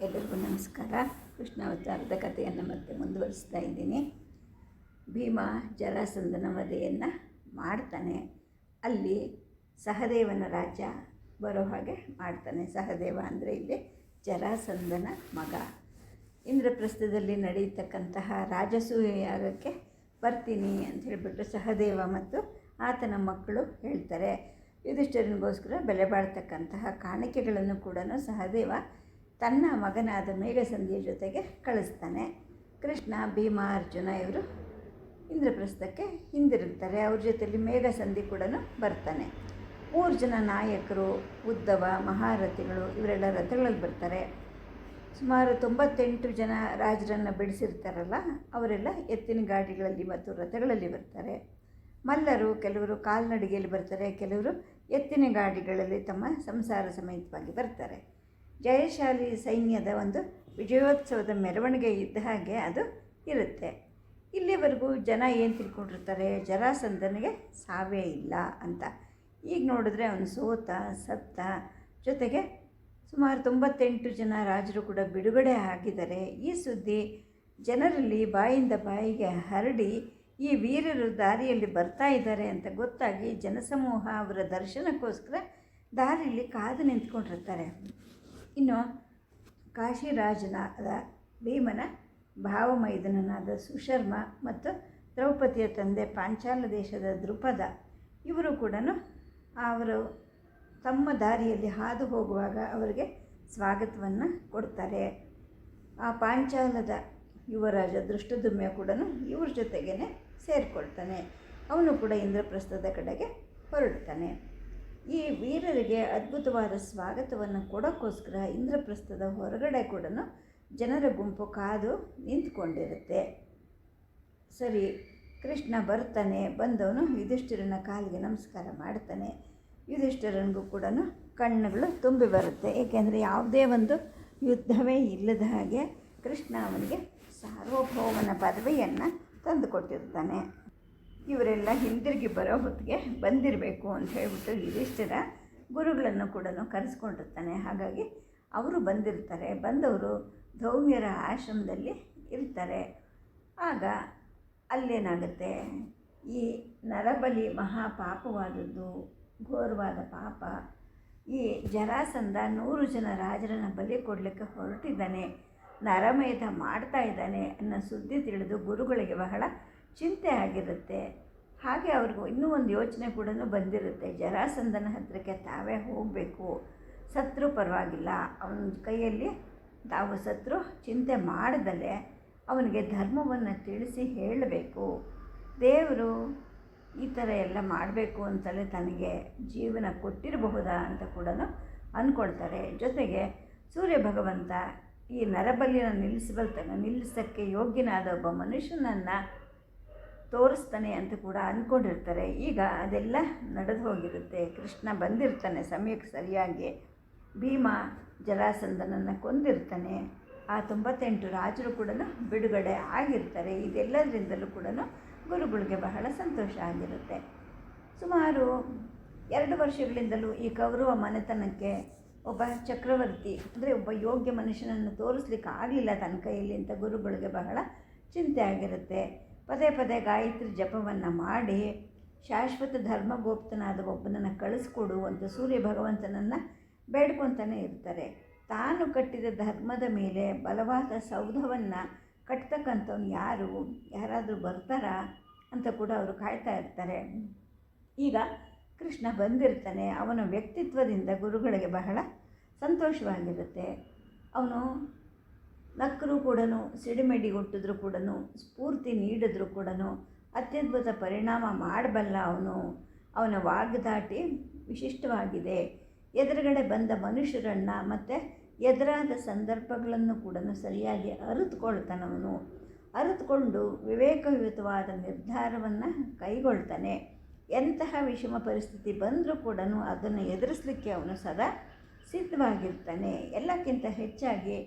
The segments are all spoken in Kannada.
ಎಲ್ಲರಿಗೂ ನಮಸ್ಕಾರ. ಕೃಷ್ಣಾವತಾರದ ಕಥೆಯನ್ನು ಮತ್ತೆ ಮುಂದುವರಿಸ್ತಾ ಇದ್ದೀನಿ. ಭೀಮ ಜರಾಸಂಧನ ವಧೆಯನ್ನು ಮಾಡ್ತಾನೆ. ಅಲ್ಲಿ ಸಹದೇವನ ರಾಜ್ಯ ಬರೋ ಹಾಗೆ ಮಾಡ್ತಾನೆ. ಸಹದೇವ ಅಂದರೆ ಇಲ್ಲಿ ಜರಾಸಂಧನ ಮಗ. ಇಂದ್ರಪ್ರಸ್ಥದಲ್ಲಿ ನಡೆಯತಕ್ಕಂತಹ ರಾಜಸೂಯ ಯಾಗಕ್ಕೆ ಬರ್ತೀನಿ ಅಂತ ಹೇಳಿಬಿಟ್ಟು ಸಹದೇವ ಮತ್ತು ಆತನ ಮಕ್ಕಳು ಹೇಳ್ತಾರೆ. ಯುಧಿಷ್ಠಿರನಿಗೋಸ್ಕರ ಬೆಲೆ ಬಾಳ್ತಕ್ಕಂತಹ ಕಾಣಿಕೆಗಳನ್ನು ಕೂಡ ಸಹದೇವ ತನ್ನ ಮಗನಾದ ಮೇಘಸಂಧಿಯ ಜೊತೆಗೆ ಕಳಿಸ್ತಾನೆ. ಕೃಷ್ಣ, ಭೀಮ, ಅರ್ಜುನ ಇವರು ಇಂದ್ರಪ್ರಸ್ಥಕ್ಕೆ ಹಿಂದಿರುಗ್ತಾರೆ. ಅವ್ರ ಜೊತೆಯಲ್ಲಿ ಮೇಘಸಂಧಿ ಕೂಡ ಬರ್ತಾನೆ. 3 ಜನ ನಾಯಕರು, ಉದ್ಧವ, ಮಹಾರಥಿಗಳು ಇವರೆಲ್ಲ ರಥಗಳಲ್ಲಿ ಬರ್ತಾರೆ. ಸುಮಾರು 98 ಜನ ರಾಜರನ್ನು ಬಿಡಿಸಿರ್ತಾರಲ್ಲ ಅವರೆಲ್ಲ ಎತ್ತಿನ ಗಾಡಿಗಳಲ್ಲಿ ಮತ್ತು ರಥಗಳಲ್ಲಿ ಬರ್ತಾರೆ. ಮಲ್ಲರು ಕೆಲವರು ಕಾಲ್ನಡಿಗೆಯಲ್ಲಿ ಬರ್ತಾರೆ, ಕೆಲವರು ಎತ್ತಿನ ಗಾಡಿಗಳಲ್ಲಿ ತಮ್ಮ ಸಂಸಾರ ಸಮೇತವಾಗಿ ಬರ್ತಾರೆ. ಜಯಶಾಲಿ ಸೈನ್ಯದ ಒಂದು ವಿಜಯೋತ್ಸವದ ಮೆರವಣಿಗೆ ಇದ್ದ ಹಾಗೆ ಅದು ಇರುತ್ತೆ. ಇಲ್ಲಿವರೆಗೂ ಜನ ಏನು ತಿಳ್ಕೊಂಡಿರ್ತಾರೆ, ಜರಾಸಂಧನಿಗೆ ಸಾವೇ ಇಲ್ಲ ಅಂತ. ಈಗ ನೋಡಿದ್ರೆ ಅವನು ಸತ್ತ, ಜೊತೆಗೆ ಸುಮಾರು 98 ಜನ ರಾಜರು ಕೂಡ ಬಿಡುಗಡೆ ಆಗಿದ್ದಾರೆ. ಈ ಸುದ್ದಿ ಜನರಲ್ಲಿ ಬಾಯಿಂದ ಬಾಯಿಗೆ ಹರಡಿ ಈ ವೀರರು ದಾರಿಯಲ್ಲಿ ಬರ್ತಾ ಇದ್ದಾರೆ ಅಂತ ಗೊತ್ತಾಗಿ ಜನಸಮೂಹ ಅವರ ದರ್ಶನಕ್ಕೋಸ್ಕರ ದಾರಿಯಲ್ಲಿ ಕಾದು ನಿಂತ್ಕೊಂಡಿರ್ತಾರೆ. ಇನ್ನು ಕಾಶಿರಾಜನಾದ ಭೀಮನ ಭಾವಮೈದನನಾದ ಸುಶರ್ಮ ಮತ್ತು ದ್ರೌಪದಿಯ ತಂದೆ ಪಾಂಚಾಲ ದೇಶದ ದೃಪದ ಇವರು ಕೂಡ ಅವರು ತಮ್ಮ ದಾರಿಯಲ್ಲಿ ಹಾದು ಹೋಗುವಾಗ ಅವರಿಗೆ ಸ್ವಾಗತವನ್ನು ಕೊಡ್ತಾರೆ. ಆ ಪಾಂಚಾಲದ ಯುವರಾಜ ದೃಷ್ಟದುಮ್ಯ ಕೂಡ ಇವ್ರ ಜೊತೆಗೇ ಸೇರಿಕೊಳ್ತಾನೆ. ಅವನು ಕೂಡ ಇಂದ್ರಪ್ರಸ್ಥದ ಕಡೆಗೆ ಹೊರಡ್ತಾನೆ. ಈ ವೀರರಿಗೆ ಅದ್ಭುತವಾದ ಸ್ವಾಗತವನ್ನು ಕೊಡೋಕ್ಕೋಸ್ಕರ ಇಂದ್ರಪ್ರಸ್ಥದ ಹೊರಗಡೆ ಕೂಡ ಜನರ ಗುಂಪು ಕಾದು ನಿಂತ್ಕೊಂಡಿರುತ್ತೆ. ಸರಿ, ಕೃಷ್ಣ ಬರ್ತಾನೆ. ಬಂದವನು ಯುಧಿಷ್ಠಿರನ ಕಾಲಿಗೆ ನಮಸ್ಕಾರ ಮಾಡ್ತಾನೆ. ಯುಧಿಷ್ಠಿರನಿಗೂ ಕೂಡ ಕಣ್ಣುಗಳು ತುಂಬಿ ಬರುತ್ತೆ. ಏಕೆಂದರೆ ಯಾವುದೇ ಒಂದು ಯುದ್ಧವೇ ಇಲ್ಲದ ಹಾಗೆ ಕೃಷ್ಣ ಅವನಿಗೆ ಸಾರ್ವಭೌಮನ ಪದವಿಯನ್ನು ತಂದುಕೊಟ್ಟಿರ್ತಾನೆ. ಇವರೆಲ್ಲ ಹಿಂದಿರುಗಿ ಬರೋ ಹೊತ್ತಿಗೆ ಬಂದಿರಬೇಕು ಅಂತ ಹೇಳ್ಬಿಟ್ಟು ಯುಧಿಷ್ಠಿರ ಗುರುಗಳನ್ನು ಕೂಡ ಕರೆಸ್ಕೊಂಡಿರ್ತಾನೆ. ಹಾಗಾಗಿ ಅವರು ಬಂದಿರ್ತಾರೆ. ಬಂದವರು ಧೌಮ್ಯರ ಆಶ್ರಮದಲ್ಲಿ ಇರ್ತಾರೆ. ಆಗ ಅಲ್ಲೇನಾಗುತ್ತೆ, ಈ ನರಬಲಿ ಮಹಾಪಾಪವಾದದ್ದು, ಘೋರವಾದ ಪಾಪ. ಈ ಜರಾಸಂಧ 100 ಜನ ರಾಜರನ್ನು ಬಲಿ ಕೊಡಲಿಕ್ಕೆ ಹೊರಟಿದ್ದಾನೆ, ನರಮೇಧ ಮಾಡ್ತಾ ಇದ್ದಾನೆ ಅನ್ನೋ ಸುದ್ದಿ ತಿಳಿದು ಗುರುಗಳಿಗೆ ಬಹಳ ಚಿಂತೆ ಆಗಿರುತ್ತೆ. ಹಾಗೆ ಅವ್ರಿಗೂ ಇನ್ನೂ ಒಂದು ಯೋಚನೆ ಕೂಡ ಬಂದಿರುತ್ತೆ. ಜರಾಸಂಧನ ಹತ್ತಿರಕ್ಕೆ ತಾವೇ ಹೋಗಬೇಕು, ಸತ್ರು ಪರವಾಗಿಲ್ಲ, ಅವನ ಕೈಯಲ್ಲಿ ತಾವು ಸತ್ರು ಚಿಂತೆ ಮಾಡದಲ್ಲೇ ಅವನಿಗೆ ಧರ್ಮವನ್ನು ತಿಳಿಸಿ ಹೇಳಬೇಕು. ದೇವರು ಈ ಥರ ಎಲ್ಲ ಮಾಡಬೇಕು ಅಂತಲೇ ತನಗೆ ಜೀವನ ಕೊಟ್ಟಿರಬಹುದಾ ಅಂತ ಕೂಡ ಅಂದ್ಕೊಳ್ತಾರೆ. ಜೊತೆಗೆ ಸೂರ್ಯ ಭಗವಂತ ಈ ನರಬಲಿಯನ್ನು ನಿಲ್ಲಿಸೋಕ್ಕೆ ಯೋಗ್ಯನಾದ ಒಬ್ಬ ಮನುಷ್ಯನನ್ನು ತೋರಿಸ್ತಾನೆ ಅಂತ ಕೂಡ ಅಂದ್ಕೊಂಡಿರ್ತಾರೆ. ಈಗ ಅದೆಲ್ಲ ನಡೆದು ಹೋಗಿರುತ್ತೆ. ಕೃಷ್ಣ ಬಂದಿರ್ತಾನೆ ಸಮಯಕ್ಕೆ ಸರಿಯಾಗಿ. ಭೀಮ ಜರಾಸಂಧನನ್ನು ಕೊಂದಿರ್ತಾನೆ. ಆ 98 ರಾಜರು ಕೂಡ ಬಿಡುಗಡೆ ಆಗಿರ್ತಾರೆ. ಇದೆಲ್ಲದರಿಂದಲೂ ಕೂಡ ಗುರುಗಳಿಗೆ ಬಹಳ ಸಂತೋಷ ಆಗಿರುತ್ತೆ. ಸುಮಾರು 2 ವರ್ಷಗಳಿಂದಲೂ ಈ ಕೌರವ ಮನೆತನಕ್ಕೆ ಒಬ್ಬ ಚಕ್ರವರ್ತಿ ಅಂದರೆ ಒಬ್ಬ ಯೋಗ್ಯ ಮನುಷ್ಯನನ್ನು ತೋರಿಸ್ಲಿಕ್ಕೆ ಆಗಲಿಲ್ಲ ತನ್ನ ಕೈಯಲ್ಲಿ ಅಂತ ಗುರುಗಳಿಗೆ ಬಹಳ ಚಿಂತೆ ಆಗಿರುತ್ತೆ. ಪದೇ ಪದೇ ಗಾಯತ್ರಿ ಜಪವನ್ನು ಮಾಡಿ ಶಾಶ್ವತ ಧರ್ಮಗೋಪ್ತನಾದ ಒಬ್ಬನನ್ನು ಕಳಿಸ್ಕೊಡು ಅಂತ ಸೂರ್ಯ ಭಗವಂತನನ್ನು ಬೇಡ್ಕೊತಾನೆ ಇರ್ತಾರೆ. ತಾನು ಕಟ್ಟಿದ ಧರ್ಮದ ಮೇಲೆ ಬಲವಾದ ಸೌಧವನ್ನು ಕಟ್ತಕ್ಕಂಥವ್ನು ಯಾರಾದರೂ ಬರ್ತಾರಾ ಅಂತ ಕೂಡ ಅವರು ಕಾಯ್ತಾ ಇರ್ತಾರೆ. ಈಗ ಕೃಷ್ಣ ಬಂದಿರ್ತಾನೆ. ಅವನ ವ್ಯಕ್ತಿತ್ವದಿಂದ ಗುರುಗಳಿಗೆ ಬಹಳ ಸಂತೋಷವಾಗಿರುತ್ತೆ. ಅವನು ನಕ್ಕರೂ ಕೂಡ, ಸಿಡಿಮಿಡಿ ಹುಟ್ಟಿದ್ರೂ ಕೂಡ, ಸ್ಫೂರ್ತಿ ನೀಡಿದ್ರೂ ಕೂಡ ಅತ್ಯದ್ಭುತ ಪರಿಣಾಮ ಮಾಡಬಲ್ಲ. ಅವನ ವಾಗ್ದಾಟಿ ವಿಶಿಷ್ಟವಾಗಿದೆ. ಎದುರುಗಡೆ ಬಂದ ಮನುಷ್ಯರನ್ನು ಮತ್ತು ಎದುರಾದ ಸಂದರ್ಭಗಳನ್ನು ಕೂಡ ಸರಿಯಾಗಿ ಅರಿತುಕೊಳ್ತಾನವನು. ಅರಿತುಕೊಂಡು ವಿವೇಕಯುತವಾದ ನಿರ್ಧಾರವನ್ನು ಕೈಗೊಳ್ತಾನೆ. ಎಂತಹ ವಿಷಮ ಪರಿಸ್ಥಿತಿ ಬಂದರೂ ಕೂಡ ಅದನ್ನು ಎದುರಿಸಲಿಕ್ಕೆ ಅವನು ಸದಾ ಸಿದ್ಧವಾಗಿರ್ತಾನೆ. ಎಲ್ಲಕ್ಕಿಂತ ಹೆಚ್ಚಾಗಿ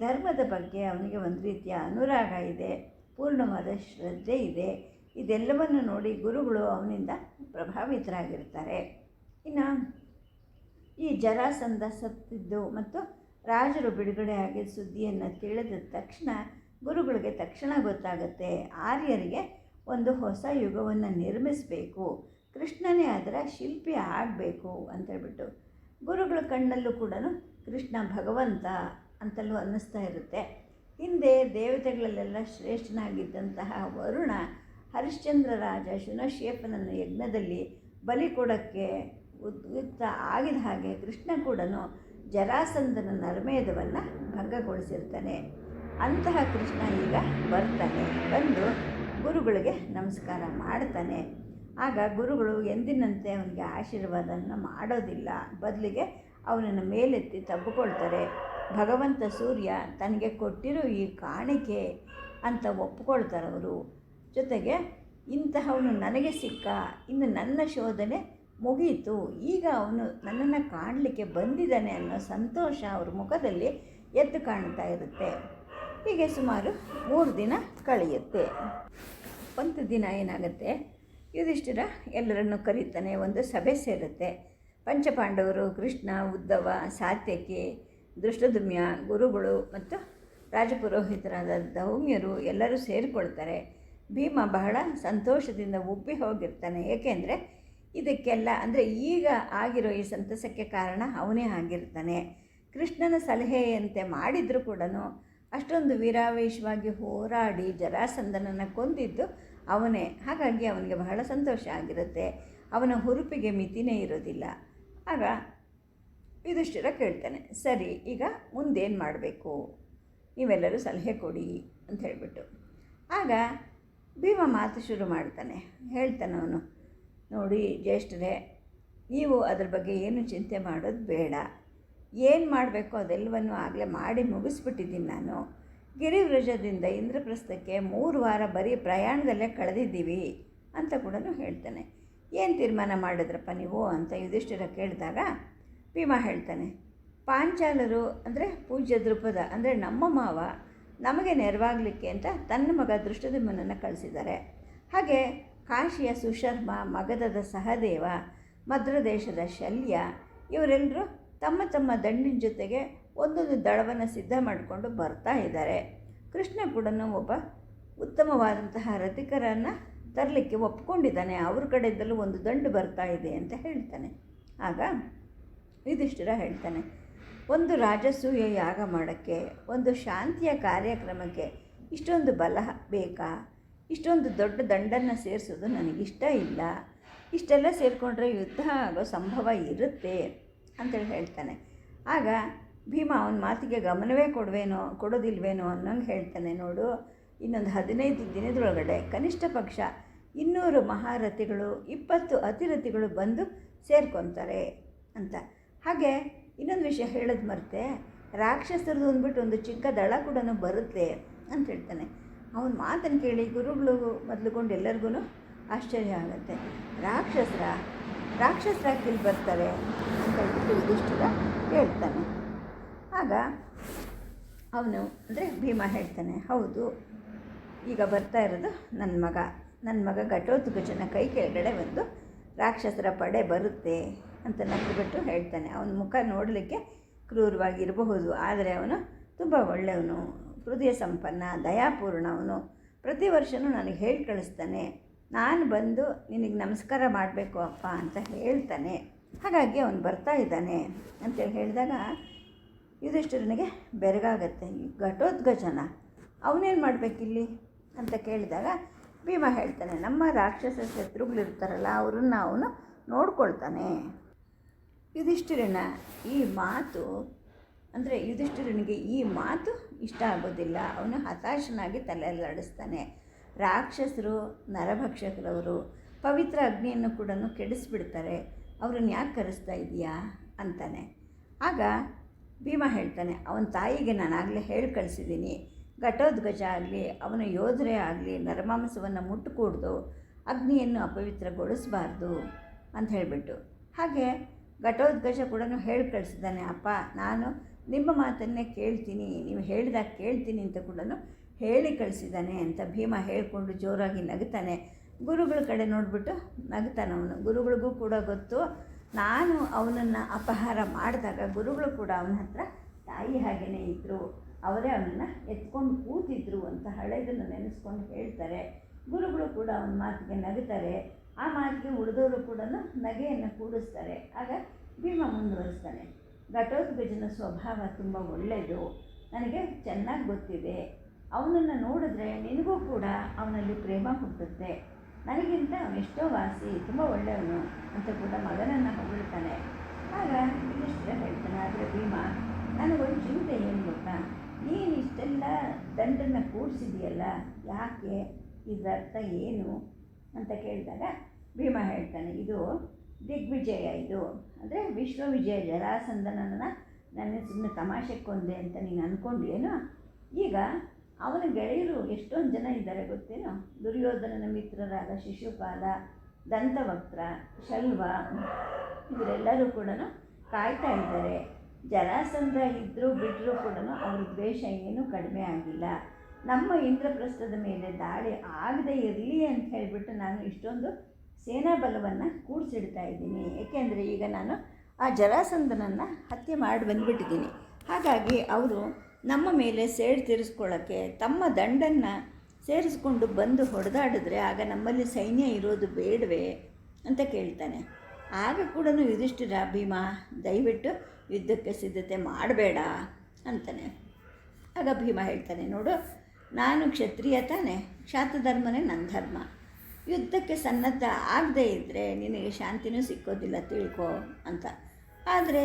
ಧರ್ಮದ ಬಗ್ಗೆ ಅವನಿಗೆ ಒಂದು ರೀತಿಯ ಅನುರಾಗ ಇದೆ, ಪೂರ್ಣವಾದ ಶ್ರದ್ಧೆ ಇದೆ. ಇದೆಲ್ಲವನ್ನು ನೋಡಿ ಗುರುಗಳು ಅವನಿಂದ ಪ್ರಭಾವಿತರಾಗಿರ್ತಾರೆ. ಇನ್ನು ಈ ಜರಾಸಂಧ ಸತ್ತಿದ್ದು ಮತ್ತು ರಾಜರು ಬಿಡುಗಡೆಯಾಗಿದ್ದ ಸುದ್ದಿಯನ್ನು ತಿಳಿದ ತಕ್ಷಣ ಗುರುಗಳಿಗೆ ತಕ್ಷಣ ಗೊತ್ತಾಗುತ್ತೆ, ಆರ್ಯರಿಗೆ ಒಂದು ಹೊಸ ಯುಗವನ್ನು ನಿರ್ಮಿಸಬೇಕು, ಕೃಷ್ಣನೇ ಅದರ ಶಿಲ್ಪಿ ಆಗಬೇಕು ಅಂತೇಳ್ಬಿಟ್ಟು ಗುರುಗಳ ಕಣ್ಣಲ್ಲೂ ಕೂಡ ಕೃಷ್ಣ ಭಗವಂತ ಅಂತಲೂ ಅನ್ನಿಸ್ತಾ ಇರುತ್ತೆ. ಹಿಂದೆ ದೇವತೆಗಳಲ್ಲೆಲ್ಲ ಶ್ರೇಷ್ಠನಾಗಿದ್ದಂತಹ ವರುಣ ಹರಿಶ್ಚಂದ್ರ ರಾಜ ಶುನಶೇಫನನ್ನು ಯಜ್ಞದಲ್ಲಿ ಬಲಿ ಕೊಡೋಕ್ಕೆ ಉದ್ಯುಕ್ತ ಆಗಿದ ಹಾಗೆ ಕೃಷ್ಣ ಕೂಡ ಜರಾಸಂಧನ ನರಮೇಧವನ್ನು ಭಂಗಗೊಳಿಸಿರ್ತಾನೆ. ಅಂತಹ ಕೃಷ್ಣ ಈಗ ಬರ್ತಾನೆ, ಬಂದು ಗುರುಗಳಿಗೆ ನಮಸ್ಕಾರ ಮಾಡ್ತಾನೆ. ಆಗ ಗುರುಗಳು ಎಂದಿನಂತೆ ಅವನಿಗೆ ಆಶೀರ್ವಾದನ ಮಾಡೋದಿಲ್ಲ, ಬದಲಿಗೆ ಅವನನ್ನು ಮೇಲೆತ್ತಿ ತಬ್ಬಿಕೊಳ್ತಾರೆ. ಭಗವಂತ ಸೂರ್ಯ ತನಗೆ ಕೊಟ್ಟಿರೋ ಈ ಕಾಣಿಕೆ ಅಂತ ಒಪ್ಪಿಕೊಳ್ತಾರೆ ಅವರು. ಜೊತೆಗೆ ಇಂತಹವನು ನನಗೆ ಸಿಕ್ಕ, ಇನ್ನು ನನ್ನ ಶೋಧನೆ ಮುಗೀತು, ಈಗ ಅವನು ನನ್ನನ್ನು ಕಾಣಲಿಕ್ಕೆ ಬಂದಿದ್ದಾನೆ ಅನ್ನೋ ಸಂತೋಷ ಅವ್ರ ಮುಖದಲ್ಲಿ ಎದ್ದು ಕಾಣ್ತಾ ಇರುತ್ತೆ. ಹೀಗೆ ಸುಮಾರು 3 ದಿನ ಕಳೆಯುತ್ತೆ. ಒಂದು ದಿನ ಏನಾಗುತ್ತೆ, ಯುಧಿಷ್ಠಿರ ಎಲ್ಲರನ್ನು ಕರೀತಾನೆ, ಒಂದು ಸಭೆ ಸೇರುತ್ತೆ. ಪಂಚಪಾಂಡವರು, ಕೃಷ್ಣ, ಉದ್ಧವ, ಸಾತ್ಯಕಿ, ದೃಷ್ಟದ್ಯುಮ್ನ, ಗುರುಗಳು ಮತ್ತು ರಾಜಪುರೋಹಿತರಾದ ಧೌಮ್ಯರು ಎಲ್ಲರೂ ಸೇರಿಕೊಳ್ತಾರೆ. ಭೀಮ ಬಹಳ ಸಂತೋಷದಿಂದ ಉಬ್ಬಿ ಹೋಗಿರ್ತಾನೆ. ಏಕೆಂದರೆ ಇದಕ್ಕೆಲ್ಲ ಅಂದರೆ ಈಗ ಆಗಿರೋ ಈ ಸಂತಸಕ್ಕೆ ಕಾರಣ ಅವನೇ ಆಗಿರ್ತಾನೆ. ಕೃಷ್ಣನ ಸಲಹೆಯಂತೆ ಮಾಡಿದರೂ ಕೂಡ ಅಷ್ಟೊಂದು ವೀರಾವೇಶವಾಗಿ ಹೋರಾಡಿ ಜರಾಸಂಧನನ್ನು ಕೊಂದಿದ್ದು ಅವನೇ. ಹಾಗಾಗಿ ಅವನಿಗೆ ಬಹಳ ಸಂತೋಷ ಆಗಿರುತ್ತೆ. ಅವನ ಹುರುಪಿಗೆ ಮಿತಿನೇ ಇರೋದಿಲ್ಲ. ಆಗ ಯುಧಿಷ್ಠಿರ ಕೇಳ್ತಾನೆ, ಸರಿ ಈಗ ಮುಂದೇನು ಮಾಡಬೇಕು, ನೀವೆಲ್ಲರೂ ಸಲಹೆ ಕೊಡಿ ಅಂತ ಹೇಳಿಬಿಟ್ಟು. ಆಗ ಭೀಮ ಮಾತು ಶುರು ಮಾಡ್ತಾನೆ. ಹೇಳ್ತಾನೆ ಅವನು, ನೋಡಿ ಜ್ಯೇಷ್ಠರೇ, ನೀವು ಅದ್ರ ಬಗ್ಗೆ ಏನು ಚಿಂತೆ ಮಾಡೋದು ಬೇಡ. ಏನು ಮಾಡಬೇಕು ಅದೆಲ್ಲವನ್ನು ಆಗಲೇ ಮಾಡಿ ಮುಗಿಸ್ಬಿಟ್ಟಿದ್ದೀನಿ ನಾನು. ಗಿರಿವ್ರಜದಿಂದ ಇಂದ್ರಪ್ರಸ್ಥಕ್ಕೆ 3 ವಾರ ಬರೀ ಪ್ರಯಾಣದಲ್ಲೇ ಕಳೆದಿದ್ದೀವಿ ಅಂತ ಕೂಡ ಹೇಳ್ತಾನೆ. ಏನು ತೀರ್ಮಾನ ಮಾಡಿದ್ರಪ್ಪ ನೀವು ಅಂತ ಯುಧಿಷ್ಠಿರ ಕೇಳಿದಾಗ ಭೀಮ ಹೇಳ್ತಾನೆ, ಪಾಂಚಾಲರು ಅಂದರೆ ಪೂಜ್ಯ ದೃಪದ ಅಂದರೆ ನಮ್ಮ ಮಾವ ನಮಗೆ ನೆರವಾಗಲಿಕ್ಕೆ ಅಂತ ತನ್ನ ಮಗ ದೃಷ್ಟದ್ಯುಮ್ನನ್ನು ಕಳಿಸಿದ್ದಾರೆ. ಹಾಗೆ ಕಾಶಿಯ ಸುಶರ್ಮ, ಮಗಧದ ಸಹದೇವ, ಮದ್ರದೇಶದ ಶಲ್ಯ ಇವರೆಲ್ಲರೂ ತಮ್ಮ ತಮ್ಮ ದಂಡಿನ ಜೊತೆಗೆ ಒಂದೊಂದು ದಳವನ್ನು ಸಿದ್ಧ ಮಾಡಿಕೊಂಡು ಬರ್ತಾ ಇದ್ದಾರೆ. ಕೃಷ್ಣ ಕೂಡ ಒಬ್ಬ ಉತ್ತಮವಾದಂತಹ ರಥಿಕರನ್ನು ತರಲಿಕ್ಕೆ ಒಪ್ಕೊಂಡಿದ್ದಾನೆ, ಅವ್ರ ಕಡೆಯಿಂದಲೂ ಒಂದು ದಂಡು ಬರ್ತಾ ಇದೆ ಅಂತ ಹೇಳ್ತಾನೆ. ಆಗ ಯುಧಿಷ್ಠಿರ ಹೇಳ್ತಾನೆ, ಒಂದು ರಾಜಸೂಯ ಯಾಗ ಮಾಡೋಕ್ಕೆ, ಒಂದು ಶಾಂತಿಯ ಕಾರ್ಯಕ್ರಮಕ್ಕೆ ಇಷ್ಟೊಂದು ಬಲ ಬೇಕಾ? ಇಷ್ಟೊಂದು ದೊಡ್ಡ ದಂಡನ್ನು ಸೇರಿಸೋದು ನನಗಿಷ್ಟ ಇಲ್ಲ. ಇಷ್ಟೆಲ್ಲ ಸೇರಿಕೊಂಡ್ರೆ ಯುದ್ಧ ಆಗೋ ಸಂಭವ ಇರುತ್ತೆ ಅಂತೇಳಿ ಹೇಳ್ತಾನೆ. ಆಗ ಭೀಮ ಅವನ ಮಾತಿಗೆ ಗಮನವೇ ಕೊಡೋದಿಲ್ವೇನೋ ಅನ್ನೋಂಗೆ ಹೇಳ್ತಾನೆ. ನೋಡು, ಇನ್ನೊಂದು 15 ದಿನದೊಳಗಡೆ ಕನಿಷ್ಠ ಪಕ್ಷ 200 ಮಹಾರಥಿಗಳು 20 ಅತಿರಥಿಗಳು ಬಂದು ಸೇರ್ಕೊತಾರೆ ಅಂತ. ಹಾಗೆ ಇನ್ನೊಂದು ವಿಷಯ ಹೇಳೋದು ಮರೆತೆ, ರಾಕ್ಷಸರದು ಅಂದ್ಬಿಟ್ಟು ಒಂದು ಚಿಕ್ಕ ದಳ ಕೂಡ ಬರುತ್ತೆ ಅಂತ ಹೇಳ್ತಾನೆ. ಅವನ ಮಾತನ್ನು ಕೇಳಿ ಗುರುಗಳು ಮೊದಲುಕೊಂಡು ಎಲ್ಲರಿಗೂ ಆಶ್ಚರ್ಯ ಆಗುತ್ತೆ. ರಾಕ್ಷಸರಾಗಿ ಬರ್ತಾರೆ ಅಂತ ಹೇಳ್ಬಿಟ್ಟು ಯುಧಿಷ್ಠಿರ ಹೇಳ್ತಾನೆ. ಆಗ ಅವನು ಅಂದರೆ ಭೀಮ ಹೇಳ್ತಾನೆ, ಹೌದು, ಈಗ ಬರ್ತಾ ಇರೋದು ನನ್ನ ಮಗ ಘಟೋತ್ಕಚನ ಕೈ ಕೆಳಗಡೆ ಒಂದು ರಾಕ್ಷಸರ ಪಡೆ ಬರುತ್ತೆ ಅಂತ ನಕ್ಕಿಬಿಟ್ಟು ಹೇಳ್ತಾನೆ. ಅವನ ಮುಖ ನೋಡಲಿಕ್ಕೆ ಕ್ರೂರವಾಗಿರಬಹುದು, ಆದರೆ ಅವನು ತುಂಬ ಒಳ್ಳೆಯವನು, ಹೃದಯ ಸಂಪನ್ನ, ದಯಾಪೂರ್ಣ. ಅವನು ಪ್ರತಿ ವರ್ಷವೂ ನನಗೆ ಹೇಳಿ ಕಳಿಸ್ತಾನೆ, ನಾನು ಬಂದು ನಿನಗೆ ನಮಸ್ಕಾರ ಮಾಡಬೇಕು ಅಪ್ಪ ಅಂತ ಹೇಳ್ತಾನೆ. ಹಾಗಾಗಿ ಅವನು ಬರ್ತಾ ಇದ್ದಾನೆ ಅಂತೇಳಿ ಹೇಳಿದಾಗ ಯುಧಿಷ್ಠಿರನಿಗೆ ಬೆರಗಾಗತ್ತೆ. ಘಟೋತ್ಕಚನ ಅವನೇನು ಮಾಡಬೇಕಿಲ್ಲಿ ಅಂತ ಕೇಳಿದಾಗ ಭೀಮ ಹೇಳ್ತಾನೆ, ನಮ್ಮ ರಾಕ್ಷಸ ಶತ್ರುಗಳಿರ್ತಾರಲ್ಲ ಅವರನ್ನು ಅವನು ನೋಡ್ಕೊಳ್ತಾನೆ. ಯುಧಿಷ್ಠಿರನ ಈ ಮಾತು ಅಂದರೆ ಯುಧಿಷ್ಠಿರನಿಗೆ ಈ ಮಾತು ಇಷ್ಟ ಆಗೋದಿಲ್ಲ. ಅವನು ಹತಾಶನಾಗಿ ತಲೆಯಲ್ಲಾಡಿಸ್ತಾನೆ. ರಾಕ್ಷಸರು ನರಭಕ್ಷಕರವರು ಪವಿತ್ರ ಅಗ್ನಿಯನ್ನು ಕೂಡ ಕೆಡಿಸ್ಬಿಡ್ತಾರೆ, ಅವ್ರನ್ನ ಯಾಕೆ ಕರೆಸ್ತಾ ಇದೆಯಾ ಅಂತಾನೆ. ಆಗ ಭೀಮ ಹೇಳ್ತಾನೆ, ಅವನ ತಾಯಿಗೆ ನಾನಾಗಲೇ ಹೇಳಿ ಕಳಿಸಿದ್ದೀನಿ, ಘಟೋತ್ಕಚ ಆಗಲಿ ಅವನ ಯೋಧರೇ ಆಗಲಿ ನರಮಾಂಸವನ್ನು ಮುಟ್ಟುಕೂಡ್ದು, ಅಗ್ನಿಯನ್ನು ಅಪವಿತ್ರಗೊಳಿಸಬಾರ್ದು ಅಂತ ಹೇಳಿಬಿಟ್ಟು. ಹಾಗೆ ಘಟೋತ್ಕಚ ಕೂಡ ಹೇಳಿ ಕಳಿಸಿದ್ದಾನೆ, ಅಪ್ಪ ನಾನು ನಿಮ್ಮ ಮಾತನ್ನೇ ಕೇಳ್ತೀನಿ, ನೀವು ಹೇಳಿದಾಗ ಕೇಳ್ತೀನಿ ಅಂತ ಕೂಡ ಹೇಳಿ ಕಳಿಸಿದ್ದಾನೆ ಅಂತ ಭೀಮ ಹೇಳಿಕೊಂಡು ಜೋರಾಗಿ ನಗ್ತಾನೆ. ಗುರುಗಳ ಕಡೆ ನೋಡಿಬಿಟ್ಟು ನಗ್ತಾನವನು. ಗುರುಗಳಿಗೂ ಕೂಡ ಗೊತ್ತು, ನಾನು ಅವನನ್ನು ಅಪಹಾರ ಮಾಡಿದಾಗ ಗುರುಗಳು ಕೂಡ ಅವನ ಹತ್ರ ತಾಯಿ ಹಾಗೆಯೇ ಇದ್ದರು, ಅವರೇ ಅವನನ್ನು ಎತ್ಕೊಂಡು ಕೂತಿದ್ರು ಅಂತ ಹಳೆಯದನ್ನು ನೆನೆಸ್ಕೊಂಡು ಹೇಳ್ತಾರೆ. ಗುರುಗಳು ಕೂಡ ಅವನ ಮಾತಿಗೆ ನಗುತ್ತಾರೆ. ಆ ಮಾತಿಗೆ ಉಳಿದವರು ಕೂಡ ನಗೆಯನ್ನು ಕೂಡಿಸ್ತಾರೆ. ಆಗ ಭೀಮ ಮುಂದುವರಿಸ್ತಾನೆ, ಘಟೋತ್ಕಚನ ಸ್ವಭಾವ ತುಂಬ ಒಳ್ಳೆಯದು, ನನಗೆ ಚೆನ್ನಾಗಿ ಗೊತ್ತಿದೆ. ಅವನನ್ನು ನೋಡಿದ್ರೆ ನಿನಗೂ ಕೂಡ ಅವನಲ್ಲಿ ಪ್ರೇಮ ಹುಟ್ಟುತ್ತೆ. ನನಗಿಂತ ಅವನೆಷ್ಟೋ ವಾಸಿ, ತುಂಬ ಒಳ್ಳೆಯವನು ಅಂತ ಕೂಡ ಮಗನನ್ನು ಹೊಗಳ್ತಾನೆ. ಆಗ ಯುಧಿಷ್ಠಿರ ಹೇಳ್ತಾನೆ, ಆದರೆ ಭೀಮ, ನನಗೊಂದು ಚಿಂತೆ ಏನು ಗೊತ್ತಾ, ನೀನು ಇಷ್ಟೆಲ್ಲ ದಂಡನ್ನು ಕೂಡಿಸಿದೆಯಲ್ಲ, ಯಾಕೆ, ಇದರ ಅರ್ಥ ಏನು ಅಂತ ಕೇಳಿದಾಗ ಭೀಮ ಹೇಳ್ತಾನೆ, ಇದು ದಿಗ್ವಿಜಯ, ಇದು ಅಂದರೆ ವಿಶ್ವವಿಜಯ. ಜರಾಸಂಧನನ್ನು ನನ್ನ ಸುಮ್ಮನೆ ತಮಾಷೆ ಕೊಂದೆ ಅಂತ ನೀನು ಅಂದ್ಕೊಂಡೇನು? ಈಗ ಅವನ ಗೆಳೆಯರು ಎಷ್ಟೊಂದು ಜನ ಇದ್ದಾರೆ ಗೊತ್ತೇನೋ? ದುರ್ಯೋಧನನ ಮಿತ್ರರಾದ ಶಿಶುಪಾಲ, ದಂತವಕ್ತ್ರ, ಶಲ್ವ, ಇವರೆಲ್ಲರೂ ಕೂಡ ಕಾಯ್ತಾ ಇದ್ದಾರೆ. ಜರಾಸಂಧ ಇದ್ದರೂ ಬಿಟ್ಟರೂ ಕೂಡ ಅವ್ರ ದ್ವೇಷ ಏನೂ ಕಡಿಮೆ ಆಗಿಲ್ಲ. ನಮ್ಮ ಇಂದ್ರಪ್ರಸ್ಥದ ಮೇಲೆ ದಾಳಿ ಆಗದೆ ಇರಲಿ ಅಂತ ಹೇಳಿಬಿಟ್ಟು ನಾನು ಇಷ್ಟೊಂದು ಸೇನಾ ಬಲವನ್ನು ಕೂಡಿಸಿಡ್ತಾ ಇದ್ದೀನಿ. ಏಕೆಂದರೆ ಈಗ ನಾನು ಆ ಜರಾಸಂಧನನ್ನು ಹತ್ಯೆ ಮಾಡಿ ಬಂದುಬಿಟ್ಟಿದ್ದೀನಿ. ಹಾಗಾಗಿ ಅವರು ನಮ್ಮ ಮೇಲೆ ಸೇಡು ತೀರಿಸ್ಕೊಳ್ಳೋಕ್ಕೆ ತಮ್ಮ ದಂಡನ್ನು ಸೇರಿಸ್ಕೊಂಡು ಬಂದು ಹೊಡೆದಾಡಿದ್ರೆ ಆಗ ನಮ್ಮಲ್ಲಿ ಸೈನ್ಯ ಇರೋದು ಬೇಡವೇ ಅಂತ ಕೇಳ್ತಾನೆ. ಆಗ ಕೂಡ ಯುಧಿಷ್ಠಿರ, ಭೀಮ ದಯವಿಟ್ಟು ಯುದ್ಧಕ್ಕೆ ಸಿದ್ಧತೆ ಮಾಡಬೇಡ ಅಂತಾನೆ. ಆಗ ಭೀಮ ಹೇಳ್ತಾನೆ, ನೋಡು, ನಾನು ಕ್ಷತ್ರಿಯ ತಾನೆ, ಕ್ಷಾತ್ರಧರ್ಮನೇ ನನ್ನ ಧರ್ಮ. ಯುದ್ಧಕ್ಕೆ ಸನ್ನದ್ಧ ಆಗದೇ ಇದ್ದರೆ ನಿನಗೆ ಶಾಂತಿನೂ ಸಿಕ್ಕೋದಿಲ್ಲ, ತಿಳ್ಕೊ ಅಂತ. ಆದರೆ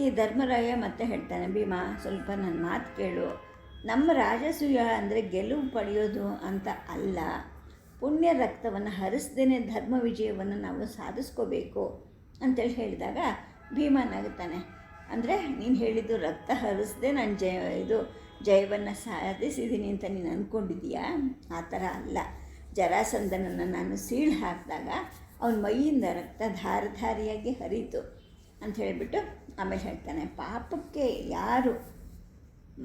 ಈ ಧರ್ಮರಾಯ ಮತ್ತೆ ಹೇಳ್ತಾನೆ, ಭೀಮ ಸ್ವಲ್ಪ ನನ್ನ ಮಾತು ಕೇಳು, ನಮ್ಮ ರಾಜಸೂಯ ಅಂದರೆ ಗೆಲುವು ಪಡೆಯೋದು ಅಂತ ಅಲ್ಲ, ಪುಣ್ಯ ರಕ್ತವನ್ನು ಹರಿಸ್ದೇ ಧರ್ಮ ವಿಜಯವನ್ನು ನಾವು ಸಾಧಿಸ್ಕೋಬೇಕು ಅಂತೇಳಿ ಹೇಳಿದಾಗ ಭೀಮ ನಗುತ್ತಾನೆ. ಅಂದರೆ ನೀನು ಹೇಳಿದ್ದು ರಕ್ತ ಹರಿಸ್ದೆ ನಾನು ಜಯವನ್ನು ಸಾಧಿಸಿದ್ದೀನಿ ಅಂತ ನೀನು ಅಂದ್ಕೊಂಡಿದ್ದೀಯಾ? ಆ ಥರ ಅಲ್ಲ. ಜರಾಸಂಧನನ್ನು ನಾನು ಸೀಳು ಹಾಕಿದಾಗ ಅವನ ಮೈಯಿಂದ ರಕ್ತ ಧಾರಧಾರಿಯಾಗಿ ಹರಿಯಿತು ಅಂತ ಹೇಳಿಬಿಟ್ಟು ಆಮೇಲೆ ಹೇಳ್ತಾನೆ, ಪಾಪಕ್ಕೆ ಯಾರು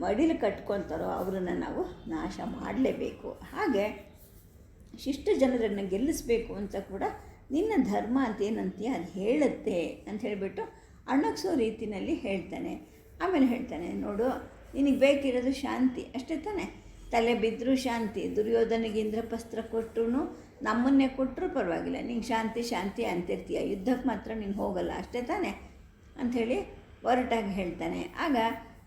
ಮಡಿಲು ಕಟ್ಕೊತಾರೋ ಅವರನ್ನು ನಾವು ನಾಶ ಮಾಡಲೇಬೇಕು. ಹಾಗೆ ಶಿಷ್ಟ ಜನರನ್ನು ಗೆಲ್ಲಿಸಬೇಕು ಅಂತ ಕೂಡ ನಿನ್ನ ಧರ್ಮ ಅಂತೇನಂತೀಯ ಅದು ಹೇಳುತ್ತೆ ಅಂತ ಹೇಳಿಬಿಟ್ಟು ಅಣಗಿಸೋ ರೀತಿಯಲ್ಲಿ ಹೇಳ್ತಾನೆ. ಆಮೇಲೆ ಹೇಳ್ತಾನೆ, ನೋಡು, ನಿನಗೆ ಬೇಕಿರೋದು ಶಾಂತಿ ಅಷ್ಟೇ ತಾನೆ, ತಲೆ ಬಿದ್ದರೂ ಶಾಂತಿ. ದುರ್ಯೋಧನಿಗೆ ಇಂದ್ರಪ್ರಸ್ತ್ರ ಕೊಟ್ಟರು, ನಮ್ಮನ್ನೇ ಕೊಟ್ಟರು ಪರವಾಗಿಲ್ಲ, ನಿಂಗೆ ಶಾಂತಿ ಶಾಂತಿ ಅಂತಿರ್ತೀಯ, ಯುದ್ಧಕ್ಕೆ ಮಾತ್ರ ನೀನು ಹೋಗಲ್ಲ ಅಷ್ಟೇ ತಾನೆ ಅಂಥೇಳಿ ಒರಟಾಗಿ ಹೇಳ್ತಾನೆ. ಆಗ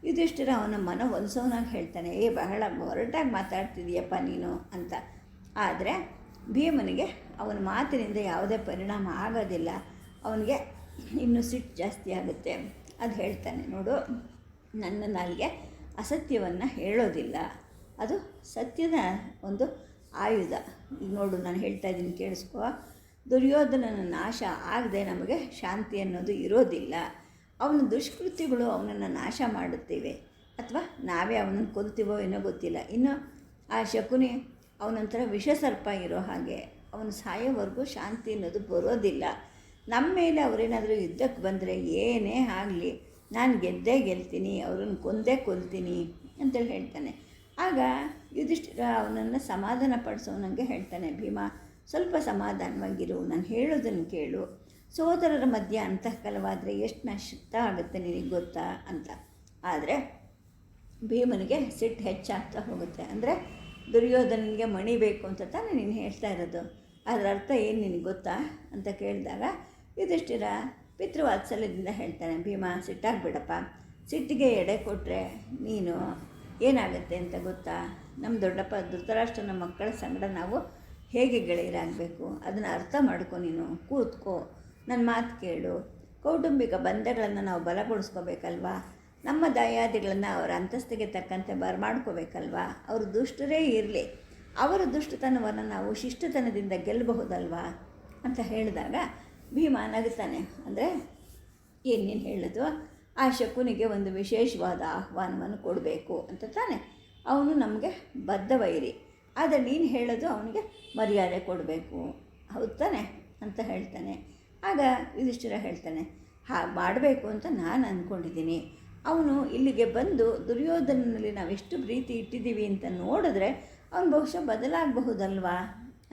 ಯುಧಿಷ್ಠಿರ ಅವನ ಮನ ಒಲಿಸೋನಾಗಿ ಹೇಳ್ತಾನೆ, ಬಹಳ ಒರಟಾಗಿ ಮಾತಾಡ್ತಿದೀಯಪ್ಪ ನೀನು ಅಂತ. ಆದರೆ ಭೀಮನಿಗೆ ಅವನ ಮಾತಿನಿಂದ ಯಾವುದೇ ಪರಿಣಾಮ ಆಗೋದಿಲ್ಲ. ಅವನಿಗೆ ಇನ್ನೂ ಸಿಟ್ಟು ಜಾಸ್ತಿ ಆಗುತ್ತೆ. ಅದು ಹೇಳ್ತಾನೆ, ನೋಡು, ನನ್ನ ನಾಲಿಗೆ ಅಸತ್ಯವನ್ನು ಹೇಳೋದಿಲ್ಲ, ಅದು ಸತ್ಯದ ಒಂದು ಆಯುಧ. ಈಗ ನೋಡು, ನಾನು ಹೇಳ್ತಾ ಇದ್ದೀನಿ, ಕೇಳಿಸ್ಕೋ. ದುರ್ಯೋಧನನ ನಾಶ ಆಗದೆ ನಮಗೆ ಶಾಂತಿ ಅನ್ನೋದು ಇರೋದಿಲ್ಲ. ಅವನ ದುಷ್ಕೃತ್ಯಗಳು ಅವನನ್ನು ನಾಶ ಮಾಡುತ್ತೇವೆ, ಅಥವಾ ನಾವೇ ಅವನನ್ನು ಕೊಲ್ತೀವೋ ಏನೋ ಗೊತ್ತಿಲ್ಲ. ಇನ್ನು ಆ ಶಕುನಿ ಅವನೊಂಥರ ವಿಷಸರ್ಪ ಇರೋ ಹಾಗೆ, ಅವನು ಸಾಯೋವರೆಗೂ ಶಾಂತಿ ಅನ್ನೋದು ಬರೋದಿಲ್ಲ. ನಮ್ಮ ಮೇಲೆ ಅವರೇನಾದರೂ ಯುದ್ಧಕ್ಕೆ ಬಂದರೆ ಏನೇ ಆಗಲಿ ನಾನು ಗೆದ್ದೇ ಗೆಲ್ತೀನಿ, ಅವ್ರನ್ನ ಕೊಂದೇ ಕೊಲ್ತೀನಿ ಅಂತೇಳಿ ಹೇಳ್ತಾನೆ. ಆಗ ಯುಧಿಷ್ಠಿರ ಅವನನ್ನು ಸಮಾಧಾನ ಪಡಿಸೋನಂಗೆ ಹೇಳ್ತಾನೆ, ಭೀಮ ಸ್ವಲ್ಪ ಸಮಾಧಾನವಾಗಿರು, ನಾನು ಹೇಳೋದನ್ನು ಕೇಳು. ಸೋದರರ ಮಧ್ಯೆ ಅಂತಃಕಲವಾದರೆ ಎಷ್ಟು ನಷ್ಟ ಆಗುತ್ತೆ ನಿನಗೆ ಗೊತ್ತಾ ಅಂತ. ಆದರೆ ಭೀಮನಿಗೆ ಸಿಟ್ಟು ಹೆಚ್ಚಾಗ್ತಾ ಹೋಗುತ್ತೆ. ಅಂದರೆ ದುರ್ಯೋಧನಿಗೆ ಮಣಿ ಬೇಕು ಅಂತ ತಾನೇ ನೀನು ಹೇಳ್ತಾ ಇರೋದು, ಅದರ ಅರ್ಥ ಏನು ನಿನಗೆ ಗೊತ್ತಾ ಅಂತ ಕೇಳಿದಾಗ ಯುಧಿಷ್ಠಿರ ಪಿತೃವಾತ್ಸಲ್ಯದಿಂದ ಹೇಳ್ತಾನೆ, ಭೀಮ ಸಿಟ್ಟಾಗ್ಬಿಡಪ್ಪ, ಸಿಟ್ಟಿಗೆ ಎಡೆ ಕೊಟ್ಟರೆ ನೀನು ಏನಾಗುತ್ತೆ ಅಂತ ಗೊತ್ತಾ? ನಮ್ಮ ದೊಡ್ಡಪ್ಪ ಧೃತರಾಷ್ಟ್ರನ ಮಕ್ಕಳ ಸಂಗಡ ನಾವು ಹೇಗೆ ಗೆಳೆಯರಾಗಬೇಕು ಅದನ್ನು ಅರ್ಥ ಮಾಡ್ಕೊ, ನೀನು ಕೂತ್ಕೋ, ನನ್ನ ಮಾತು ಕೇಳು. ಕೌಟುಂಬಿಕ ಬಂಧಗಳನ್ನು ನಾವು ಬಲಗೊಳಿಸ್ಕೋಬೇಕಲ್ವಾ, ನಮ್ಮ ದಯಾದಿಗಳನ್ನು ಅವರ ಅಂತಸ್ತಿಗೆ ತಕ್ಕಂತೆ ಬರಮಾಡ್ಕೋಬೇಕಲ್ವಾ. ಅವರು ದುಷ್ಟರೇ ಇರಲಿ, ಅವರ ದುಷ್ಟತನವನ್ನು ನಾವು ಶಿಷ್ಟತನದಿಂದ ಗೆಲ್ಲಬಹುದಲ್ವಾ ಅಂತ ಹೇಳಿದಾಗ ಭೀಮ ನಗುತ್ತಾನೆ. ಅಂದರೆ ಏನು ನೀನು ಹೇಳೋದು, ಆ ಶಕುನಿಗೆ ಒಂದು ವಿಶೇಷವಾದ ಆಹ್ವಾನವನ್ನು ಕೊಡಬೇಕು ಅಂತ ತಾನೆ, ಅವನು ನಮಗೆ ಬದ್ಧ ವೈರಿ. ಆದರೆ ನೀನು ಹೇಳೋದು ಅವನಿಗೆ ಮರ್ಯಾದೆ ಕೊಡಬೇಕು, ಹೌದು ತಾನೆ ಅಂತ ಹೇಳ್ತಾನೆ. ಆಗ ಯುಧಿಷ್ಠಿರ ಹೇಳ್ತಾನೆ, ಹಾಗೆ ಮಾಡಬೇಕು ಅಂತ ನಾನು ಅಂದ್ಕೊಂಡಿದ್ದೀನಿ. ಅವನು ಇಲ್ಲಿಗೆ ಬಂದು ದುರ್ಯೋಧನಲ್ಲಿ ನಾವೆಷ್ಟು ಪ್ರೀತಿ ಇಟ್ಟಿದ್ದೀವಿ ಅಂತ ನೋಡಿದ್ರೆ ಅವನು ಬಹುಶಃ ಬದಲಾಗಬಹುದಲ್ವಾ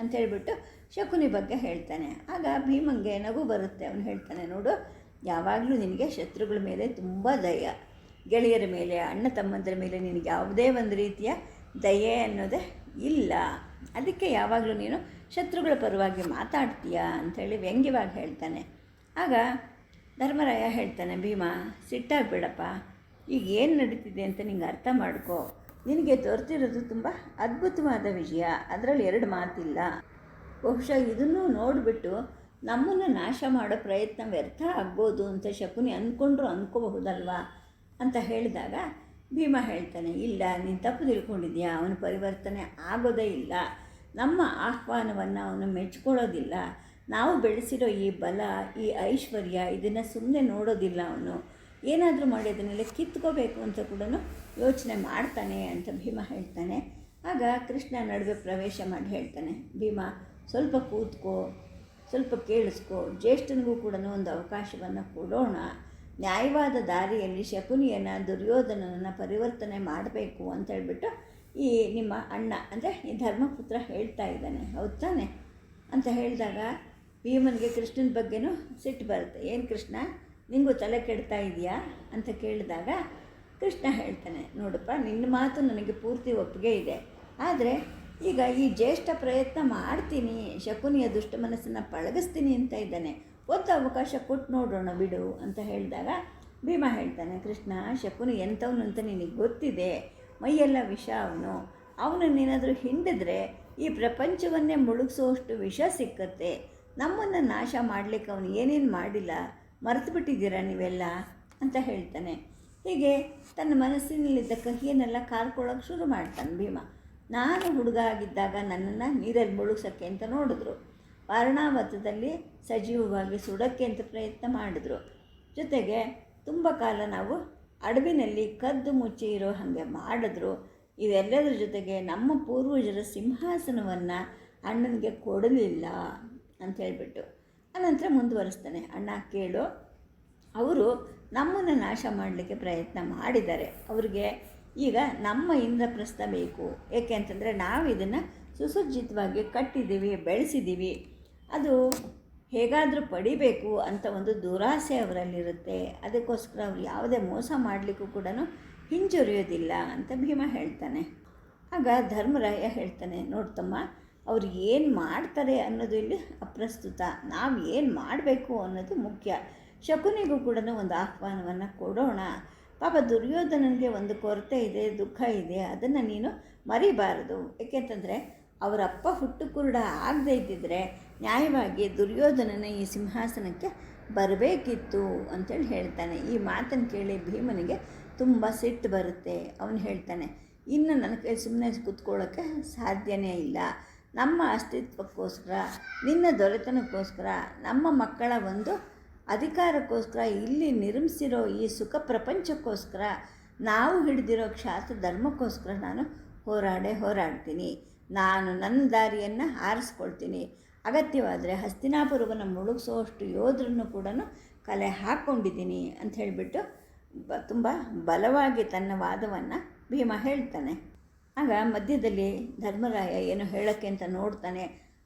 ಅಂತ ಹೇಳಿಬಿಟ್ಟು ಶಕುನಿ ಬಗ್ಗೆ ಹೇಳ್ತಾನೆ. ಆಗ ಭೀಮಂಗೆ ನಗು ಬರುತ್ತೆ. ಅವನು ಹೇಳ್ತಾನೆ, ನೋಡು, ಯಾವಾಗಲೂ ನಿನಗೆ ಶತ್ರುಗಳ ಮೇಲೆ ತುಂಬ ದಯ, ಗೆಳೆಯರ ಮೇಲೆ, ಅಣ್ಣ ತಮ್ಮಂದರ ಮೇಲೆ ನಿನಗೆ ಯಾವುದೇ ಒಂದು ರೀತಿಯ ದಯೆ ಅನ್ನೋದೇ ಇಲ್ಲ. ಅದಕ್ಕೆ ಯಾವಾಗಲೂ ನೀನು ಶತ್ರುಗಳ ಪರವಾಗಿ ಮಾತಾಡ್ತೀಯಾ ಅಂಥೇಳಿ ವ್ಯಂಗ್ಯವಾಗಿ ಹೇಳ್ತಾನೆ. ಆಗ ಧರ್ಮರಾಯ ಹೇಳ್ತಾನೆ, ಭೀಮಾ ಸಿಟ್ಟಾಗಬೇಡಪ್ಪ, ಈಗ ಏನು ನಡೀತಿದೆ ಅಂತ ನಿಂಗೆ ಅರ್ಥ ಮಾಡ್ಕೋ. ನಿನಗೆ ದೊರೆತಿರೋದು ತುಂಬ ಅದ್ಭುತವಾದ ವಿಷಯ, ಅದರಲ್ಲಿ ಎರಡು ಮಾತಿಲ್ಲ. ಬಹುಶಃ ಇದನ್ನು ನೋಡಿಬಿಟ್ಟು ನಮ್ಮನ್ನು ನಾಶ ಮಾಡೋ ಪ್ರಯತ್ನ ವ್ಯರ್ಥ ಆಗ್ಬೋದು ಅಂತ ಶಕುನಿ ಅಂದ್ಕೊಂಡ್ರು ಅಂದ್ಕೋಬಹುದಲ್ವಾ ಅಂತ ಹೇಳಿದಾಗ ಭೀಮ ಹೇಳ್ತಾನೆ, ಇಲ್ಲ ನೀನು ತಪ್ಪು ತಿಳ್ಕೊಂಡಿದ್ಯಾ, ಅವನ ಪರಿವರ್ತನೆ ಆಗೋದೇ ಇಲ್ಲ. ನಮ್ಮ ಆಹ್ವಾನವನ್ನು ಅವನು ಮೆಚ್ಕೊಳ್ಳೋದಿಲ್ಲ. ನಾವು ಬೆಳೆಸಿರೋ ಈ ಬಲ, ಈ ಐಶ್ವರ್ಯ ಇದನ್ನು ಸುಮ್ಮನೆ ನೋಡೋದಿಲ್ಲ. ಅವನು ಏನಾದರೂ ಮಾಡಿ ಅದನ್ನೆಲ್ಲ ಕಿತ್ಕೋಬೇಕು ಅಂತ ಕೂಡ ಯೋಚನೆ ಮಾಡ್ತಾನೆ ಅಂತ ಭೀಮ ಹೇಳ್ತಾನೆ. ಆಗ ಕೃಷ್ಣ ನಡುವೆ ಪ್ರವೇಶ ಮಾಡಿ ಹೇಳ್ತಾನೆ, ಭೀಮ ಸ್ವಲ್ಪ ಕೂತ್ಕೋ, ಸ್ವಲ್ಪ ಕೇಳಿಸ್ಕೋ, ಜ್ಯೇಷ್ಠನಿಗೂ ಕೂಡ ಒಂದು ಅವಕಾಶವನ್ನು ಕೊಡೋಣ. ನ್ಯಾಯವಾದ ದಾರಿಯಲ್ಲಿ ಶಕುನಿಯನ್ನು, ದುರ್ಯೋಧನನನ್ನು ಪರಿವರ್ತನೆ ಮಾಡಬೇಕು ಅಂತ ಹೇಳ್ಬಿಟ್ಟು ಈ ನಿಮ್ಮ ಅಣ್ಣ ಅಂದರೆ ಈ ಧರ್ಮಪುತ್ರ ಹೇಳ್ತಾ ಇದ್ದಾನೆ, ಹೌದು ತಾನೆ ಅಂತ ಹೇಳಿದಾಗ ಭೀಮನಿಗೆ ಕೃಷ್ಣನ ಬಗ್ಗೆನೂ ಸಿಟ್ಟು ಬರುತ್ತೆ. ಏನು ಕೃಷ್ಣ, ನಿಂಗೂ ತಲೆ ಕೆಡ್ತಾ ಇದೆಯಾ ಅಂತ ಕೇಳಿದಾಗ ಕೃಷ್ಣ ಹೇಳ್ತಾನೆ, ನೋಡಪ್ಪ ನಿನ್ನ ಮಾತು ನನಗೆ ಪೂರ್ತಿ ಒಪ್ಪಿಗೆ ಇದೆ, ಆದರೆ ಈಗ ಈ ಜ್ಯೇಷ್ಠ ಪ್ರಯತ್ನ ಮಾಡ್ತೀನಿ, ಶಕುನಿಯ ದುಷ್ಟ ಮನಸ್ಸನ್ನು ಪಳಗಿಸ್ತೀನಿ ಅಂತ ಇದ್ದಾನೆ, ಒಂದು ಅವಕಾಶ ಕೊಟ್ಟು ನೋಡೋಣ ಬಿಡು ಅಂತ ಹೇಳಿದಾಗ ಭೀಮ ಹೇಳ್ತಾನೆ, ಕೃಷ್ಣ ಶಕುನಿ ಎಂಥವನು ಅಂತ ನಿನಗೆ ಗೊತ್ತಿದೆ, ಮೈಯೆಲ್ಲ ವಿಷ ಅವನನ್ನೇನಾದರೂ ಹಿಂಡಿದ್ರೆ ಈ ಪ್ರಪಂಚವನ್ನೇ ಮುಳುಗಿಸೋಷ್ಟು ವಿಷ ಸಿಕ್ಕತ್ತೆ. ನಮ್ಮನ್ನು ನಾಶ ಮಾಡಲಿಕ್ಕೆ ಅವನು ಏನೇನು ಮಾಡಿಲ್ಲ, ಮರೆತು ಬಿಟ್ಟಿದ್ದೀರಾ ನೀವೆಲ್ಲ ಅಂತ ಹೇಳ್ತಾನೆ. ಹೀಗೆ ತನ್ನ ಮನಸ್ಸಿನಲ್ಲಿದ್ದ ಕಹಿಯನ್ನೆಲ್ಲ ಕಾರ್ಕೊಳ್ಳೋಕೆ ಶುರು ಮಾಡ್ತಾನೆ ಭೀಮ. ನಾನು ಹುಡುಗ ಆಗಿದ್ದಾಗ ನನ್ನನ್ನು ನೀರಲ್ಲಿ ಮುಳುಗ್ಸೋಕ್ಕೆ ಅಂತ ನೋಡಿದ್ರು, ವಾರಣಾವತದಲ್ಲಿ ಸಜೀವವಾಗಿ ಸುಡೋಕ್ಕೆ ಅಂತ ಪ್ರಯತ್ನ ಮಾಡಿದ್ರು, ಜೊತೆಗೆ ತುಂಬ ಕಾಲ ನಾವು ಅಡವಿನಲ್ಲಿ ಕದ್ದು ಮುಚ್ಚಿ ಇರೋ ಹಾಗೆ ಮಾಡಿದ್ರು. ಇವೆಲ್ಲದರ ಜೊತೆಗೆ ನಮ್ಮ ಪೂರ್ವಜರ ಸಿಂಹಾಸನವನ್ನು ಅಣ್ಣನಿಗೆ ಕೊಡಲಿಲ್ಲ ಅಂತ ಹೇಳಿಬಿಟ್ಟು ಅನಂತರ ಮುಂದುವರಿಸ್ತಾನೆ, ಅಣ್ಣ ಕೇಳು, ಅವರು ನಮ್ಮನ್ನು ನಾಶ ಮಾಡಲಿಕ್ಕೆ ಪ್ರಯತ್ನ ಮಾಡಿದ್ದಾರೆ. ಅವರಿಗೆ ಈಗ ನಮ್ಮ ಇಂದ್ರಪ್ರಸ್ಥ ಬೇಕು. ಏಕೆ ಅಂತಂದರೆ ನಾವು ಇದನ್ನು ಸುಸಜ್ಜಿತವಾಗಿ ಕಟ್ಟಿದ್ದೀವಿ, ಬೆಳೆಸಿದ್ದೀವಿ, ಅದು ಹೇಗಾದರೂ ಪಡಿಬೇಕು ಅಂತ ಒಂದು ದುರಾಸೆ ಅವರಲ್ಲಿರುತ್ತೆ. ಅದಕ್ಕೋಸ್ಕರ ಅವ್ರು ಯಾವುದೇ ಮೋಸ ಮಾಡಲಿಕ್ಕೂ ಕೂಡ ಹಿಂಜರಿಯೋದಿಲ್ಲ ಅಂತ ಭೀಮ ಹೇಳ್ತಾನೆ. ಆಗ ಧರ್ಮರಾಯ ಹೇಳ್ತಾನೆ, ನೋಡ್ತಮ್ಮ, ಅವ್ರು ಏನು ಮಾಡ್ತಾರೆ ಅನ್ನೋದು ಇಲ್ಲಿ ಅಪ್ರಸ್ತುತ, ನಾವು ಏನು ಮಾಡಬೇಕು ಅನ್ನೋದು ಮುಖ್ಯ. ಶಕುನಿಗೂ ಕೂಡ ಒಂದು ಆಹ್ವಾನವನ್ನು ಕೊಡೋಣ. ಪಾಪ ದುರ್ಯೋಧನನಿಗೆ ಒಂದು ಕೊರತೆ ಇದೆ, ದುಃಖ ಇದೆ, ಅದನ್ನು ನೀನು ಮರಿಬಾರದು. ಏಕೆಂತಂದರೆ ಅವರ ಅಪ್ಪ ಹುಟ್ಟು ಕುರುಡ ಆಗದೇ ಇದ್ದಿದ್ದರೆ ನ್ಯಾಯವಾಗಿ ದುರ್ಯೋಧನನ ಈ ಸಿಂಹಾಸನಕ್ಕೆ ಬರಬೇಕಿತ್ತು ಅಂತೇಳಿ ಹೇಳ್ತಾನೆ. ಈ ಮಾತನ್ನು ಕೇಳಿ ಭೀಮನಿಗೆ ತುಂಬ ಸಿಟ್ಟು ಬರುತ್ತೆ. ಅವನು ಹೇಳ್ತಾನೆ, ಇನ್ನು ನನ್ನ ಕೈ ಸುಮ್ಮನೆ ಕೂತ್ಕೊಳ್ಳೋಕ್ಕೆ ಸಾಧ್ಯನೇ ಇಲ್ಲ. ನಮ್ಮ ಅಸ್ತಿತ್ವಕ್ಕೋಸ್ಕರ, ನಿನ್ನ ದೊರೆತನಕ್ಕೋಸ್ಕರ, ನಮ್ಮ ಮಕ್ಕಳ ಒಂದು ಅಧಿಕಾರಕ್ಕೋಸ್ಕರ, ಇಲ್ಲಿ ನಿರ್ಮಿಸಿರೋ ಈ ಸುಖ ಪ್ರಪಂಚಕ್ಕೋಸ್ಕರ, ನಾವು ಹಿಡಿದಿರೋ ಕ್ಷಾತ್ರ ಧರ್ಮಕ್ಕೋಸ್ಕರ ನಾನು ಹೋರಾಡ್ತೀನಿ. ನಾನು ನನ್ನ ದಾರಿಯನ್ನು ಆರಿಸ್ಕೊಳ್ತೀನಿ. ಅಗತ್ಯವಾದರೆ ಹಸ್ತಿನಾಪುರವನ್ನು ಮುಳುಗಿಸೋಷ್ಟು ಯೋಧರನ್ನು ಕೂಡ ಕಲೆ ಹಾಕ್ಕೊಂಡಿದ್ದೀನಿ ಅಂತ ಹೇಳಿಬಿಟ್ಟು ತುಂಬ ಬಲವಾಗಿ ತನ್ನ ವಾದವನ್ನು ಭೀಮ ಹೇಳ್ತಾನೆ. ಆಗ ಮಧ್ಯದಲ್ಲಿ ಧರ್ಮರಾಯ ಏನೋ ಹೇಳೋಕ್ಕೆ ಅಂತ ನೋಡ್ತಾನೆ.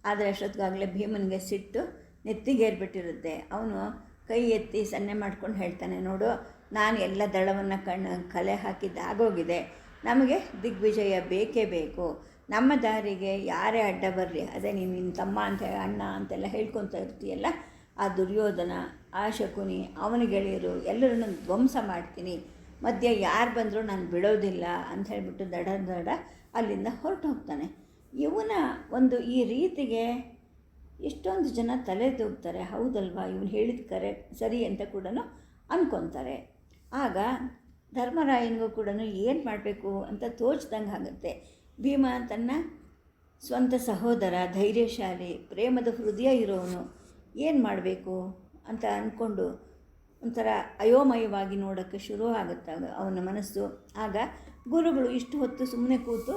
ಆದರೆ ಅಷ್ಟೊತ್ತಿಗಾಗಲೇ ಭೀಮನಿಗೆ ಸಿಟ್ಟು ನೆತ್ತಿಗೇರ್ಬಿಟ್ಟಿರುತ್ತೆ. ಅವನು ಕೈ ಎತ್ತಿ ಸನ್ನೆ ಮಾಡ್ಕೊಂಡು ಹೇಳ್ತಾನೆ, ನೋಡು, ನಾನು ಎಲ್ಲ ದಳವನ್ನು ಕಲೆ ಹಾಕಿದ್ದಾಗೋಗಿದೆ. ನಮಗೆ ದಿಗ್ವಿಜಯ ಬೇಕೇ ಬೇಕು. ನಮ್ಮ ದಾರಿಗೆ ಯಾರೇ ಅಡ್ಡ ಬರಲಿ, ಅದೇ ನಿನ್ನ ತಮ್ಮ ಅಂತ ಅಣ್ಣ ಅಂತೆಲ್ಲ ಹೇಳ್ಕೊತ ಇರ್ತೀಯಲ್ಲ, ಆ ದುರ್ಯೋಧನ, ಆ ಶಕುನಿ, ಅವನ ಗೆಳೆಯರು ಎಲ್ಲರನ್ನು ಧ್ವಂಸ ಮಾಡ್ತೀನಿ. ಮಧ್ಯೆ ಯಾರು ಬಂದರೂ ನಾನು ಬಿಡೋದಿಲ್ಲ ಅಂತ ಹೇಳಿಬಿಟ್ಟು ದಡ ಅಲ್ಲಿಂದ ಹೊರಟು ಹೋಗ್ತಾನೆ. ಇವನ ಒಂದು ಈ ರೀತಿಗೆ ಎಷ್ಟೊಂದು ಜನ ತಲೆ ತೂಗ್ತಾರೆ, ಹೌದಲ್ವಾ, ಇವನು ಹೇಳಿದ ಸರಿ ಅಂತ ಕೂಡ ಅಂದ್ಕೊತಾರೆ. ಆಗ ಧರ್ಮರಾಯನಿಗೂ ಕೂಡ ಏನು ಮಾಡಬೇಕು ಅಂತ ತೋಚ್ದಂಗೆ ಆಗುತ್ತೆ. ಭೀಮ ತನ್ನ ಸ್ವಂತ ಸಹೋದರ, ಧೈರ್ಯಶಾಲಿ, ಪ್ರೇಮದ ಹೃದಯ ಇರೋವನು, ಏನು ಮಾಡಬೇಕು ಅಂತ ಅಂದ್ಕೊಂಡು ಒಂಥರ ಅಯೋಮಯವಾಗಿ ನೋಡೋಕ್ಕೆ ಶುರು ಆಗುತ್ತೆ ಅವನ ಮನಸ್ಸು. ಆಗ ಗುರುಗಳು ಇಷ್ಟು ಹೊತ್ತು ಸುಮ್ಮನೆ ಕೂತು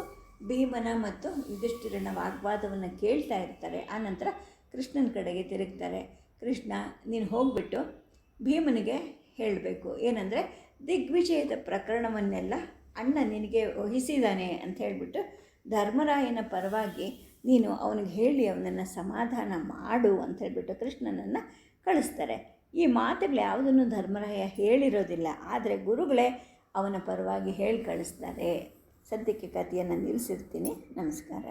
ಭೀಮನ ಮತ್ತು ಯುಧಿಷ್ಠಿರನ ವಾಗ್ವಾದವನ್ನು ಕೇಳ್ತಾ ಇರ್ತಾರೆ. ಆನಂತರ ಕೃಷ್ಣನ ಕಡೆಗೆ ತಿರುಗ್ತಾರೆ. ಕೃಷ್ಣ, ನೀನು ಹೋಗಿಬಿಟ್ಟು ಭೀಮನಿಗೆ ಹೇಳಬೇಕು, ಏನಂದರೆ ದಿಗ್ವಿಜಯದ ಪ್ರಕರಣವನ್ನೆಲ್ಲ ಅಣ್ಣ ನಿನಗೆ ವಹಿಸಿದ್ದಾನೆ ಅಂತ ಹೇಳಿಬಿಟ್ಟು ಧರ್ಮರಾಯನ ಪರವಾಗಿ ನೀನು ಅವನಿಗೆ ಹೇಳಿ ಅವನನ್ನು ಸಮಾಧಾನ ಮಾಡು ಅಂತ ಹೇಳಿಬಿಟ್ಟು ಕೃಷ್ಣನನ್ನು ಕಳಿಸ್ತಾರೆ. ಈ ಮಾತುಗಳು ಯಾವುದನ್ನು ಧರ್ಮರಾಯ ಹೇಳಿರೋದಿಲ್ಲ, ಆದರೆ ಗುರುಗಳೇ ಅವನ ಪರವಾಗಿ ಹೇಳಿ ಕಳಿಸ್ತಾರೆ. ಸದ್ಯಕ್ಕೆ ಕಥೆಯನ್ನು ನಿಲ್ಲಿಸಿರ್ತೀನಿ. ನಮಸ್ಕಾರ.